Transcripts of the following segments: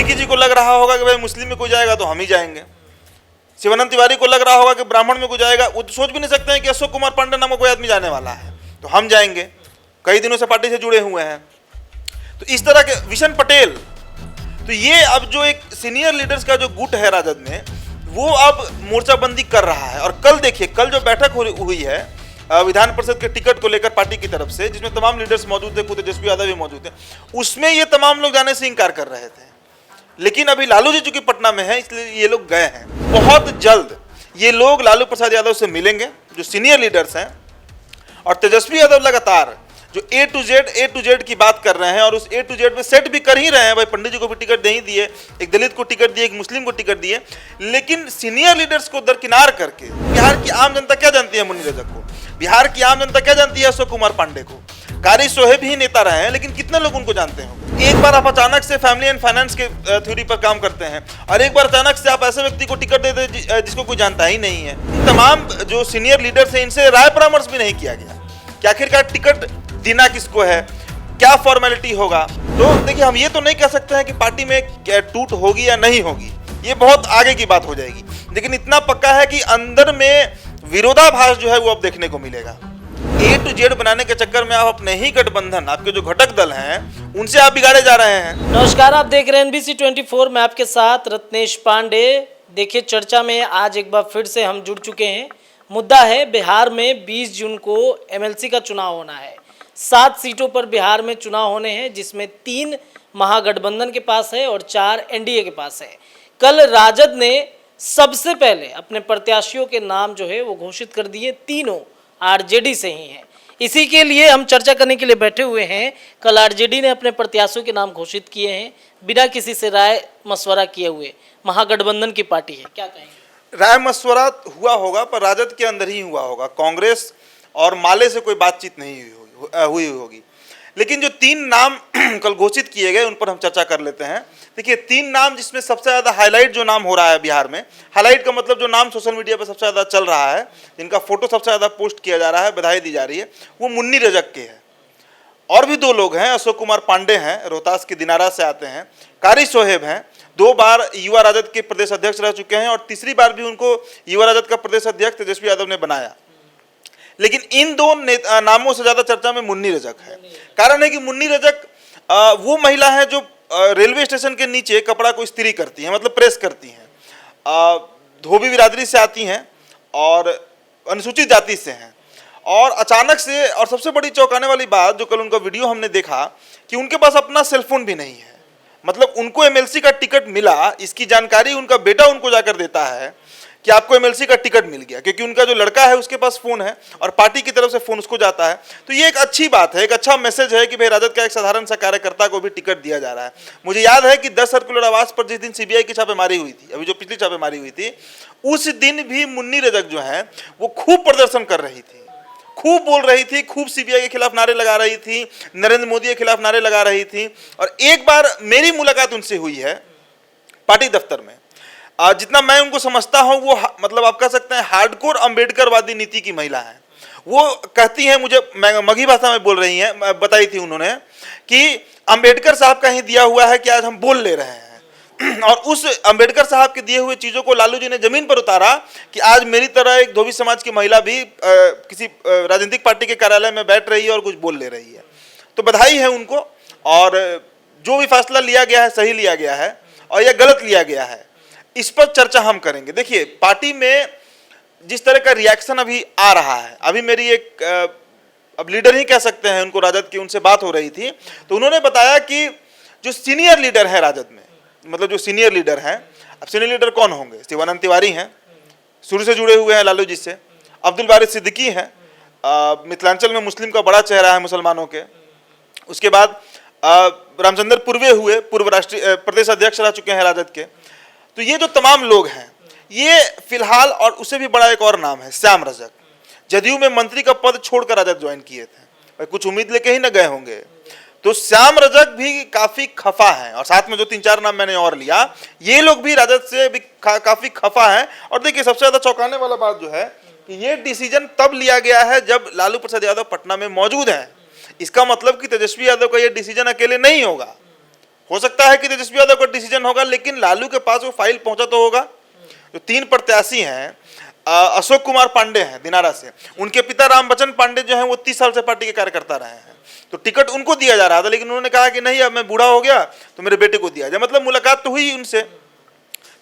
निकी जी को लग रहा होगा कि भाई मुस्लिम में कोई जाएगा तो हम ही जाएंगे, शिवानंद तिवारी को लग रहा होगा कि ब्राह्मण में कोई जाएगा, वो तो सोच भी नहीं सकते हैं कि अशोक कुमार पांडे नाम का कोई आदमी जाने वाला है तो हम जाएंगे, कई दिनों से पार्टी से जुड़े हुए हैं। तो इस तरह के विशन पटेल, तो ये अब जो एक सीनियर लीडर्स का जो गुट है राजद में, वो अब मोर्चाबंदी कर रहा है। और कल देखिए, कल जो बैठक हुई है विधान परिषद के टिकट को लेकर पार्टी की तरफ से, जिसमें तमाम लीडर्स मौजूद थे, खुद तेजस्वी यादव भी मौजूद थे, उसमें ये तमाम लोग जाने से इनकार कर रहे थे। लेकिन अभी लालू जी चूंकि पटना में है, इसलिए ये लोग गए हैं। बहुत जल्द ये लोग लालू प्रसाद यादव से मिलेंगे, जो सीनियर लीडर्स हैं, और तेजस्वी यादव लगातार जो ए टू जेड की बात कर रहे हैं, और उस ए टू जेड में सेट भी कर ही रहे हैं। भाई पंडित जी को भी टिकट दे ही दिए, एक दलित को टिकट दिए, एक मुस्लिम को टिकट दिए, लेकिन सीनियर लीडर्स को दरकिनार करके बिहार की आम जनता क्या जानती है मुन्नी रजक को, बिहार की आम जनता क्या जानती है अशोक कुमार पांडे को। कारी सोहेब ही नेता रहे हैं, लेकिन कितने लोग उनको जानते हैं। एक बार आप अचानक से फैमिली एंड फाइनेंस के थ्योरी पर काम करते हैं, और एक बार अचानक से आप ऐसे व्यक्ति को टिकट दे दें जिसको कोई जानता ही नहीं है। तमाम जो सीनियर लीडर्स हैं, इनसे राय परामर्श भी नहीं किया गया कि आखिरकार टिकट देना किसको है, क्या फॉर्मेलिटी होगा। तो देखिए, हम ये तो नहीं कह सकते हैं कि पार्टी में टूट होगी या नहीं होगी, ये बहुत आगे की बात हो जाएगी। लेकिन इतना पक्का है कि अंदर में विरोधाभास जो है वो अब देखने को मिलेगा। ए टू जेड बनाने के चक्कर में आप अपने ही गठबंधन, आपके जो घटक दल हैं, उनसे आप बिगाड़े जा रहे हैं। नमस्कार, आप देख रहे हैं NBC 24, मैं आपके साथ रत्नेश पांडे। देखिए, चर्चा में आज एक बार फिर से हम जुड़ चुके हैं। मुद्दा है, बिहार में 20 जून को MLC का चुनाव होना है। 7 सीटों पर बिहार में चुनाव होने हैं, जिसमें 3 महागठबंधन के पास है और 4 NDA के पास है। कल राजद ने सबसे पहले अपने प्रत्याशियों के नाम जो है वो घोषित कर दिए, तीनों RJD से ही हैं। इसी के लिए हम चर्चा करने के लिए बैठे हुए हैं। कल RJD ने अपने प्रत्याशियों के नाम घोषित किए हैं, बिना किसी से राय मशवरा किए हुए। महागठबंधन की पार्टी है, क्या कहेंगे? राय मशवरा हुआ होगा, पर राजद के अंदर ही हुआ होगा, कांग्रेस और माले से कोई बातचीत नहीं हुई होगी। लेकिन जो 3 नाम कल घोषित किए गए, उन पर हम चर्चा कर लेते हैं। देखिए, 3 नाम जिसमें सबसे ज़्यादा हाईलाइट जो नाम हो रहा है बिहार में, हाईलाइट का मतलब जो नाम सोशल मीडिया पर सबसे ज़्यादा चल रहा है, जिनका फोटो सबसे ज़्यादा पोस्ट किया जा रहा है, बधाई दी जा रही है, वो मुन्नी रजक के हैं। और भी 2 लोग हैं, अशोक कुमार पांडे हैं, रोहतास के दिनारा से आते हैं, कारी सोहेब हैं, 2 बार युवा राजद के प्रदेश अध्यक्ष रह चुके हैं, और तीसरी बार भी उनको युवा राजद का प्रदेश अध्यक्ष तेजस्वी यादव ने बनाया। लेकिन इन 2 नामों से ज्यादा चर्चा में मुन्नी रजक है। कारण है कि मुन्नी रजक वो महिला है जो रेलवे स्टेशन के नीचे कपड़ा को इस्त्री करती हैं, मतलब प्रेस करती हैं, धोबी बिरादरी से आती हैं और अनुसूचित जाति से हैं। और अचानक से, और सबसे बड़ी चौंकाने वाली बात, जो कल उनका वीडियो हमने देखा, कि उनके पास अपना सेलफोन भी नहीं है। मतलब उनको MLC का टिकट मिला, इसकी जानकारी उनका बेटा उनको जाकर देता है कि आपको MLC का टिकट मिल गया, क्योंकि उनका जो लड़का है उसके पास फोन है और पार्टी की तरफ से फोन उसको जाता है। तो ये एक अच्छी बात है, एक अच्छा मैसेज है कि भाई राजद का एक साधारण सा कार्यकर्ता को भी टिकट दिया जा रहा है। मुझे याद है कि 10 सर्कुलर आवास पर जिस दिन CBI की छापेमारी हुई थी, अभी जो पिछली छापेमारी हुई थी, उस दिन भी मुन्नी रजक जो है वो खूब प्रदर्शन कर रही थी, खूब बोल रही थी, खूब CBI के खिलाफ नारे लगा रही थी, नरेंद्र मोदी के खिलाफ नारे लगा रही थी। और एक बार मेरी मुलाकात उनसे हुई है पार्टी दफ्तर में। जितना मैं उनको समझता हूं, वो मतलब आप कह सकते हैं हार्डकोर अंबेडकरवादी नीति की महिला है। वो कहती हैं, मुझे मगही भाषा में बोल रही हैं, बताई थी उन्होंने, कि अंबेडकर साहब का ही दिया हुआ है कि आज हम बोल ले रहे हैं। और उस अंबेडकर साहब के दिए हुए चीज़ों को लालू जी ने जमीन पर उतारा कि आज मेरी तरह एक धोबी समाज की महिला भी किसी राजनीतिक पार्टी के कार्यालय में बैठ रही है और कुछ बोल ले रही है। तो बधाई है उनको, और जो भी फैसला लिया गया है सही लिया गया है, और यह गलत लिया गया है, इस पर चर्चा हम करेंगे। देखिए, पार्टी में जिस तरह का रिएक्शन अभी आ रहा है, अभी मेरी एक अब लीडर ही कह सकते हैं उनको, राजद की, उनसे बात हो रही थी, तो उन्होंने बताया कि जो सीनियर लीडर है राजद में, मतलब जो सीनियर लीडर हैं, अब सीनियर लीडर कौन होंगे? शिवानंद तिवारी हैं, शुरू से जुड़े हुए हैं लालू जी से, अब्दुल बारिश सिद्दीकी हैं, मिथिलांचल में मुस्लिम का बड़ा चेहरा है मुसलमानों के, उसके बाद रामचंद्र पूर्वे हुए, पूर्व राष्ट्रीय प्रदेश अध्यक्ष रह चुके हैं राजद के। तो ये जो तमाम लोग हैं, ये फिलहाल, और उससे भी बड़ा एक और नाम है श्याम रजक, जदयू में मंत्री का पद छोड़कर राजद ज्वाइन किए थे, कुछ उम्मीद लेके ही न गए होंगे। तो श्याम रजक भी काफी खफा हैं, और साथ में जो 3-4 नाम मैंने और लिया, ये लोग भी राजद से भी काफी खफा हैं। और देखिए, सबसे ज्यादा चौंकाने वाला बात जो है कि ये डिसीजन तब लिया गया है जब लालू प्रसाद यादव पटना में मौजूद हैं। इसका मतलब कि तेजस्वी यादव का ये डिसीजन अकेले नहीं होगा, हो सकता है कि तेजस्वी यादव का डिसीजन होगा, लेकिन लालू के पास वो फाइल पहुंचा तो होगा। जो 3 प्रत्याशी हैं, अशोक कुमार पांडे हैं दिनारा से, उनके पिता रामबचन पांडे जो हैं वो 30 साल से पार्टी के कार्यकर्ता रहे हैं, तो टिकट उनको दिया जा रहा था, लेकिन उन्होंने कहा कि नहीं, अब मैं बूढ़ा हो गया तो मेरे बेटे को दिया जाए। मतलब मुलाकात तो हुई उनसे,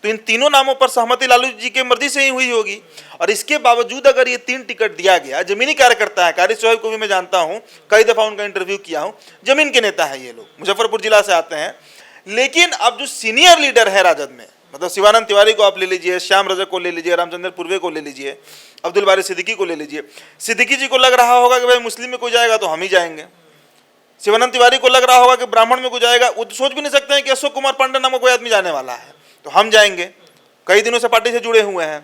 तो इन तीनों नामों पर सहमति लालू जी की मर्जी से ही हुई होगी। और इसके बावजूद अगर ये 3 टिकट दिया गया, जमीनी कार्यकर्ता है, कारी सोहेब को भी मैं जानता हूँ, कई दफा उनका इंटरव्यू किया हूँ, जमीन के नेता है ये लोग, मुजफ्फरपुर जिला से आते हैं। लेकिन अब जो सीनियर लीडर है राजद में, मतलब शिवानंद तिवारी को आप ले लीजिए, श्याम रजक को ले लीजिए, रामचंद्र पूर्वे को ले लीजिए, अब्दुल बारी सिद्दीकी को ले लीजिए। सिद्दीकी जी को लग रहा होगा कि भाई मुस्लिम में कोई जाएगा तो हम ही जाएंगे। शिवानंद तिवारी को लग रहा होगा कि ब्राह्मण में कोई जाएगा, वो तो सोच भी नहीं सकते हैं कि अशोक कुमार पांडे नामक कोई आदमी जाने वाला है, तो हम जाएंगे, कई दिनों से पार्टी से जुड़े हुए हैं।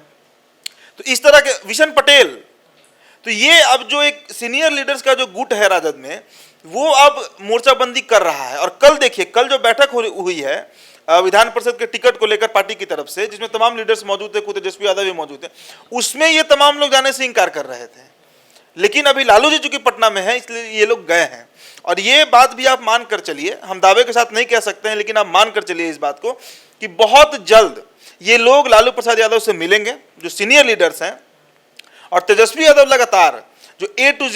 तो इस तरह के विशन पटेल, तो ये अब जो एक सीनियर लीडर्स का जो गुट है राजद में, वो अब मोर्चाबंदी कर रहा है। और कल देखिए, कल जो बैठक हुई है विधान परिषद के टिकट को लेकर पार्टी की तरफ से, जिसमें तमाम लीडर्स मौजूद थे, खुद तेजस्वी यादव भी मौजूद थे, उसमें ये तमाम लोग जाने से इंकार कर रहे थे। लेकिन अभी लालू जी चूंकि पटना में है, इसलिए ये लोग गए हैं। और ये बात भी आप मान कर चलिए, हम दावे के साथ नहीं कह सकते हैं, लेकिन आप मान कर चलिए इस बात को कि बहुत जल्द ये लोग लालू प्रसाद यादव से मिलेंगे, जो सीनियर लीडर्स हैं। और तेजस्वी यादव लगातार जो ए टू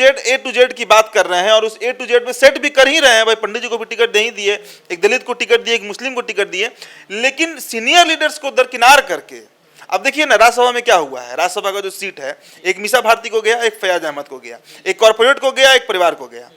जेड की बात कर रहे हैं, और उस ए टू जेड में सेट भी कर ही रहे हैं। भाई पंडित जी को भी टिकट दे ही दिए, एक दलित को टिकट दिए, एक मुस्लिम को टिकट दिए, लेकिन सीनियर लीडर्स को दरकिनार करके। अब देखिए ना, राज्यसभा में क्या हुआ है, राज्यसभा का जो सीट है, एक मीसा भारती को गया, एक फैयाज अहमद को गया, एक कॉर्पोरेट को गया, एक परिवार को गया।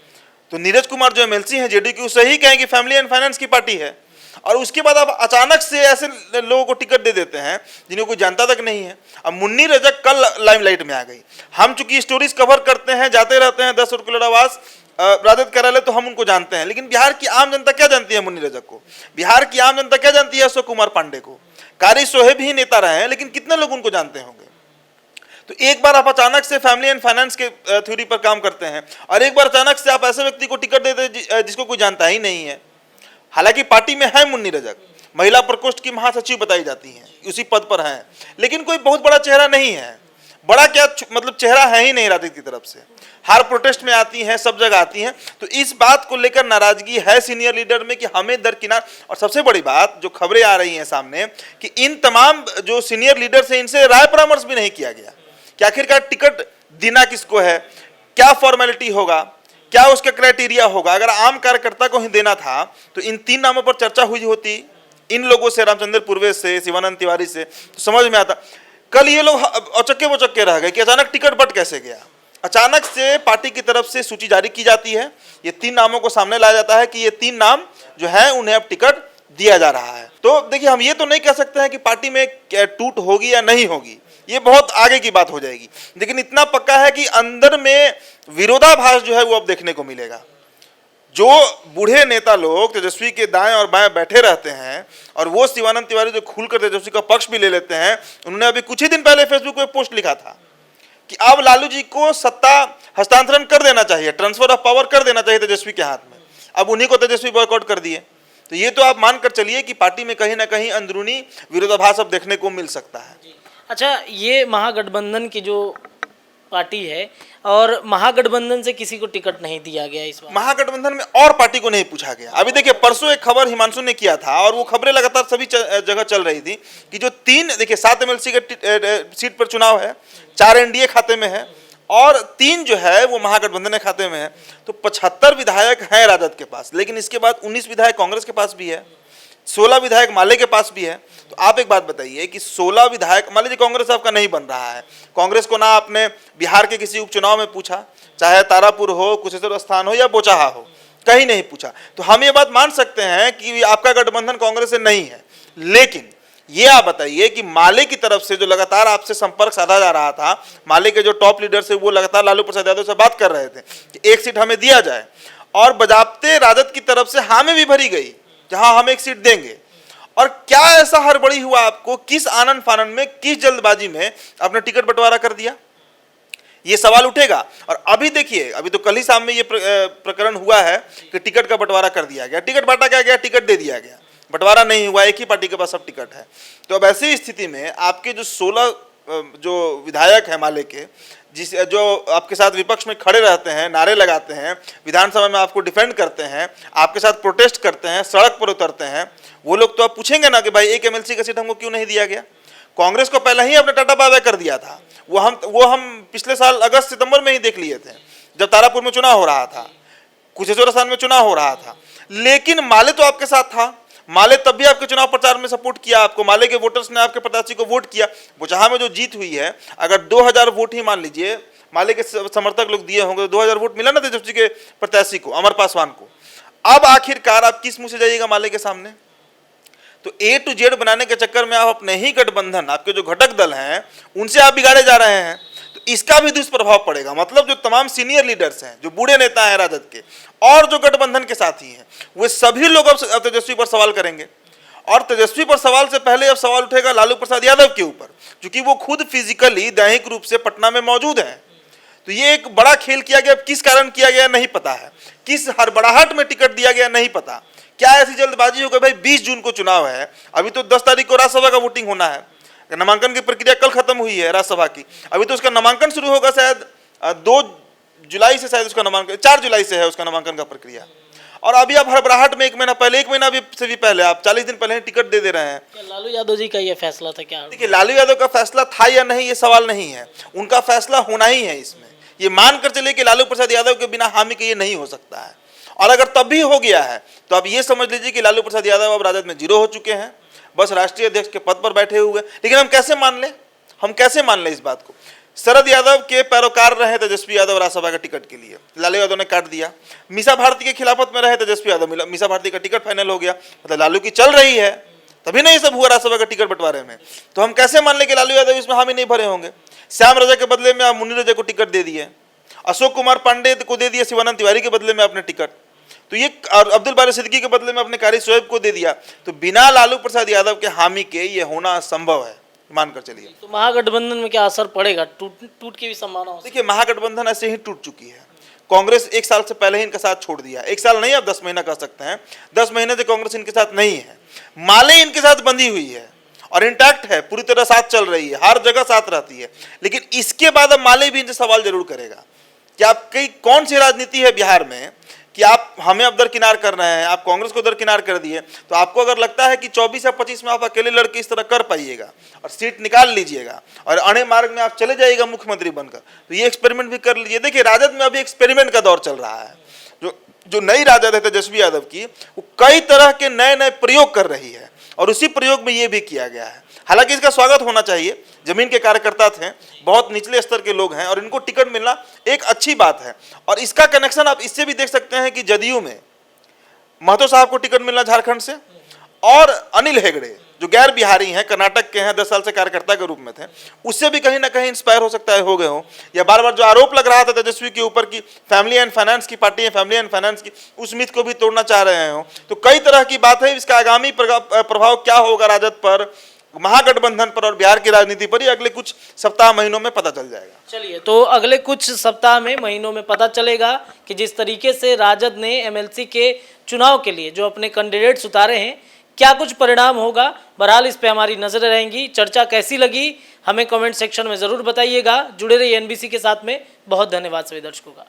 तो नीरज कुमार जो एमएलसी हैं जेडीयू की, सही कहें कि फैमिली एंड फाइनेंस की पार्टी है, और उसके बाद आप अचानक से ऐसे लोगों को टिकट दे देते हैं जिन्हें कोई जानता तक नहीं है। अब मुन्नी रजक कल लाइमलाइट में आ गई। हम चूंकि स्टोरीज कवर करते हैं, जाते रहते हैं 10 सर्कुलर आवास राजद कार्यालय, तो हम उनको जानते हैं, लेकिन बिहार की आम जनता क्या जानती है मुन्नी रजक को? बिहार की आम जनता क्या जानती है अशोक कुमार पांडे को? कारी सोहेब ही नेता रहे हैं, लेकिन कितने लोग उनको जानते होंगे? तो एक बार आप अचानक से फैमिली एंड फाइनेंस के थ्योरी पर काम करते हैं, और एक बार अचानक से आप ऐसे व्यक्ति को टिकट देते हैं जिसको कोई जानता ही नहीं है। हालांकि पार्टी में है मुन्नी रजक, महिला प्रकोष्ठ की महासचिव बताई जाती हैं, उसी पद पर हैं, लेकिन कोई बहुत बड़ा चेहरा नहीं है। बड़ा क्या मतलब, चेहरा है ही नहीं राजद की तरफ से। हर प्रोटेस्ट में आती हैं, सब जगह आती हैं। तो इस बात को लेकर नाराजगी है सीनियर लीडर में कि हमें दरकिनार। और सबसे बड़ी बात जो खबरें आ रही हैं सामने, कि इन तमाम जो सीनियर लीडर्स हैं, इनसे राय परामर्श भी नहीं किया गया कि आखिरकार टिकट देना किसको है, क्या फॉर्मेलिटी होगा, क्या उसका क्राइटेरिया होगा। अगर आम कार्यकर्ता को ही देना था तो इन 3 नामों पर चर्चा हुई होती, इन लोगों से, रामचंद्र पूर्वे से, शिवानंद तिवारी से, तो समझ में आता। कल ये लोग औचक्के बोचक्के रह गए कि अचानक टिकट बट कैसे गया। अचानक से पार्टी की तरफ से सूची जारी की जाती है, ये 3 नामों को सामने लाया जाता है कि ये 3 नाम जो है उन्हें अब टिकट दिया जा रहा है। तो देखिए, हम ये तो नहीं कह सकते हैं कि पार्टी में टूट होगी या नहीं होगी, ये बहुत आगे की बात हो जाएगी, लेकिन इतना पक्का है कि अंदर में विरोधाभास जो है वो अब देखने को मिलेगा। जो बूढ़े नेता लोग तेजस्वी के दाएं और बाएं बैठे रहते हैं, और वो शिवानंद तिवारी जो खुलकर तेजस्वी का पक्ष भी ले लेते हैं, उन्होंने अभी कुछ ही दिन पहले फेसबुक पे पोस्ट लिखा था कि अब लालू जी को सत्ता हस्तांतरण कर देना चाहिए, ट्रांसफर ऑफ पावर कर देना चाहिए तेजस्वी के हाथ में। अब उन्हीं को तेजस्वी बॉयकॉट कर दिए। तो ये तो आप मानकर चलिए कि पार्टी में कहीं ना कहीं अंदरूनी विरोधाभास अब देखने को मिल सकता है। अच्छा, ये महागठबंधन की जो पार्टी है, और महागठबंधन से किसी को टिकट नहीं दिया गया इस बार। महागठबंधन में और पार्टी को नहीं पूछा गया। अभी देखिए, परसों एक खबर हिमांशु ने किया था, और वो खबरें लगातार सभी जगह चल रही थी कि जो 3 देखिए 7 एमएलसी के सीट पर चुनाव है, 4 एनडीए खाते में है, और 3 जो है वो महागठबंधन के खाते में है। तो 75 विधायक हैं राजद के पास, लेकिन इसके बाद 19 विधायक कांग्रेस के पास भी है, 16 विधायक माले के पास भी है। तो आप एक बात बताइए कि 16 विधायक, मान लीजिए कांग्रेस आपका नहीं बन रहा है, कांग्रेस को ना आपने बिहार के किसी उपचुनाव में पूछा, चाहे तारापुर हो, कुशेश्वर स्थान हो या बोचाहा हो, कहीं नहीं पूछा, तो हम ये बात मान सकते हैं कि आपका गठबंधन कांग्रेस से नहीं है। लेकिन ये आप बताइए कि माले की तरफ से जो लगातार आपसे संपर्क साधा जा रहा था, माले के जो टॉप लीडर से, वो लगातार लालू प्रसाद यादव से बात कर रहे थे कि एक सीट हमें दिया जाए, और बजाबते राजद की तरफ से हामी भी भरी गई जहां हम एक सीट देंगे। और क्या ऐसा हड़बड़ी हुआ आपको, किस आनंद फानन में, किस जल्दबाजी में आपने टिकट बंटवारा कर दिया, ये सवाल उठेगा। और अभी देखिए, अभी तो कल ही शाम में ये प्रकरण हुआ है कि टिकट का बंटवारा कर दिया गया, टिकट बांटा क्या गया, टिकट दे दिया गया, बंटवारा नहीं हुआ, एक ही पार्टी के पास सब टिकट है। तो अब ऐसी स्थिति में आपके जो 16 जो विधायक हैं माले के, जो आपके साथ विपक्ष में खड़े रहते हैं, नारे लगाते हैं, विधानसभा में आपको डिफेंड करते हैं, आपके साथ प्रोटेस्ट करते हैं, सड़क पर उतरते हैं, वो लोग तो आप पूछेंगे ना कि भाई एक एमएलसी का सीट हमको क्यों नहीं दिया गया। कांग्रेस को पहले ही अपने टाटा बाय कर दिया था। वो हम पिछले साल अगस्त सितंबर में ही देख लिए थे, जब तारापुर में चुनाव हो रहा था, कुशेश्वर में चुनाव हो रहा था। लेकिन माले तो आपके साथ था, माले तब भी आपके चुनाव प्रचार में सपोर्ट किया आपको, माले के वोटर्स ने आपके प्रत्याशी को वोट किया। बुचहा में जो जीत हुई है, अगर 2000 वोट ही मान लीजिए माले के समर्थक लोग दिए होंगे, तो 2000 वोट मिला ना तेजस्वी के प्रत्याशी को, अमर पासवान को। अब आखिरकार आप किस मुंह से जाइएगा माले के सामने? तो ए टू जेड बनाने के चक्कर में आप अपने ही गठबंधन, आपके जो घटक दल हैं, उनसे आप बिगाड़े जा रहे हैं, तो इसका भी दुष्प्रभाव पड़ेगा। मतलब जो तमाम सीनियर लीडर्स हैं, जो बूढ़े नेता हैं राजद के, और जो गठबंधन के साथी हैं, वे सभी लोग अब तेजस्वी पर सवाल करेंगे। और तेजस्वी पर सवाल से पहले अब सवाल उठेगा लालू प्रसाद यादव के ऊपर, क्योंकि वो खुद फिजिकली दैहिक रूप से पटना में मौजूद हैं। तो ये एक बड़ा खेल किया गया, किस कारण किया गया नहीं पता है, किस हड़बड़ाहट में टिकट दिया गया नहीं पता, क्या ऐसी जल्दबाजी हो गई? भाई 20 जून को चुनाव है, अभी तो 10 तारीख को राज्यसभा का वोटिंग होना है, नामांकन की प्रक्रिया कल खत्म हुई है राज्यसभा की, अभी तो उसका नामांकन शुरू होगा शायद 2 जुलाई से, शायद उसका नामांकन 4 जुलाई से है उसका नामांकन का प्रक्रिया। और अभी आप हड़बड़ाहट में 1 महीना पहले, 1 महीना भी से भी पहले, आप 40 दिन पहले टिकट दे दे रहे हैं। क्या लालू यादव जी का ये फैसला था क्या? देखिए, लालू यादव का फैसला था या नहीं ये सवाल नहीं है, उनका फैसला होना ही है। इसमें ये मानकर चले कि लालू प्रसाद यादव के बिना हामी के ये नहीं हो सकता है। और अगर तब भी हो गया है तो आप ये समझ लीजिए कि लालू प्रसाद यादव अब राजद में 0 हो चुके हैं, बस राष्ट्रीय अध्यक्ष के पद पर बैठे हुए। लेकिन हम कैसे मान लें इस बात को? शरद यादव के पैरोकार रहे तेजस्वी यादव राज्यसभा का टिकट के लिए, लालू यादव ने काट दिया। मीसा भारती के खिलाफत में रहे तेजस्वी यादव, मीसा भारती का टिकट फाइनल हो गया, मतलब लालू की चल रही है, तभी नहीं सब हुआ राज्यसभा का टिकट बंटवारे में। तो हम कैसे मान लें कि लालू यादव इसमें हामी नहीं भरे होंगे? श्याम रजा के बदले में आप मुन्नी रजा को टिकट दे दिए, अशोक कुमार पांडे को दे दिया शिवानंद तिवारी के बदले में आपने टिकट, तो ये अब्दुल बारी सिद्दीकी के बदले में अपने कारी शोएब को दे दिया। तो बिना लालू प्रसाद यादव के हामी के ये होना असंभव है, मानकर चलिए। तो महागठबंधन में क्या असर पड़ेगा? टूट की भी संभावना हो? देखिए, महागठबंधन ऐसे ही टूट चुकी है। कांग्रेस 1 साल से पहले ही इनका साथ छोड़ दिया, 1 साल नहीं, आप 10 महीना कह सकते हैं। 10 महीने से कांग्रेस इनके साथ नहीं है, माले इनके साथ बंधी हुई है और इंटैक्ट है, पूरी तरह साथ चल रही है, हर जगह साथ रहती है। लेकिन इसके बाद अब माले भी इनसे सवाल जरूर करेगा कि आपकी कौन सी राजनीति है बिहार में कि आप हमें अब दरकिनार कर रहे हैं, आप कांग्रेस को दरकिनार कर दिए। तो आपको अगर लगता है कि 24 या 25 में आप अकेले लड़के इस तरह कर पाइएगा और सीट निकाल लीजिएगा और अणे मार्ग में आप चले जाइएगा मुख्यमंत्री बनकर, तो ये एक्सपेरिमेंट भी कर लीजिए। देखिए, राजद में अभी एक्सपेरिमेंट का दौर चल रहा है। जो नई राजद है तेजस्वी यादव की, वो कई तरह के नए प्रयोग कर रही है और उसी प्रयोग में ये भी किया गया है। हालांकि इसका स्वागत होना चाहिए, जमीन के कार्यकर्ता थे, बहुत निचले स्तर के लोग हैं और इनको टिकट मिलना एक अच्छी बात है। और इसका कनेक्शन आप इससे भी देख सकते हैं कि जदयू में महतो साहब को टिकट मिलना झारखंड से, और अनिल हेगड़े जो गैर बिहारी हैं, कर्नाटक के हैं, 10 साल से कार्यकर्ता के रूप में थे, उससे भी कहीं ना कहीं इंस्पायर हो सकता है हो गए हो। या बार बार जो आरोप लग रहा था तेजस्वी के ऊपर की फैमिली एंड फाइनेंस की पार्टी है, फैमिली एंड फाइनेंस की, उस मिथ को भी तोड़ना चाह रहे हो। तो कई तरह की बात है, इसका आगामी प्रभाव क्या होगा राजद पर, महागठबंधन पर और बिहार की राजनीति पर, ही अगले कुछ सप्ताह महीनों में पता चल जाएगा। चलिए, तो अगले कुछ सप्ताह में महीनों में पता चलेगा कि जिस तरीके से राजद ने एमएलसी के चुनाव के लिए जो अपने कैंडिडेट्स उतारे हैं, क्या कुछ परिणाम होगा। बहरहाल इस पे हमारी नजरें रहेंगी। चर्चा कैसी लगी हमें कमेंट सेक्शन में ज़रूर बताइएगा। जुड़े रहिए एनबीसी के साथ में। बहुत धन्यवाद सभी दर्शकों का।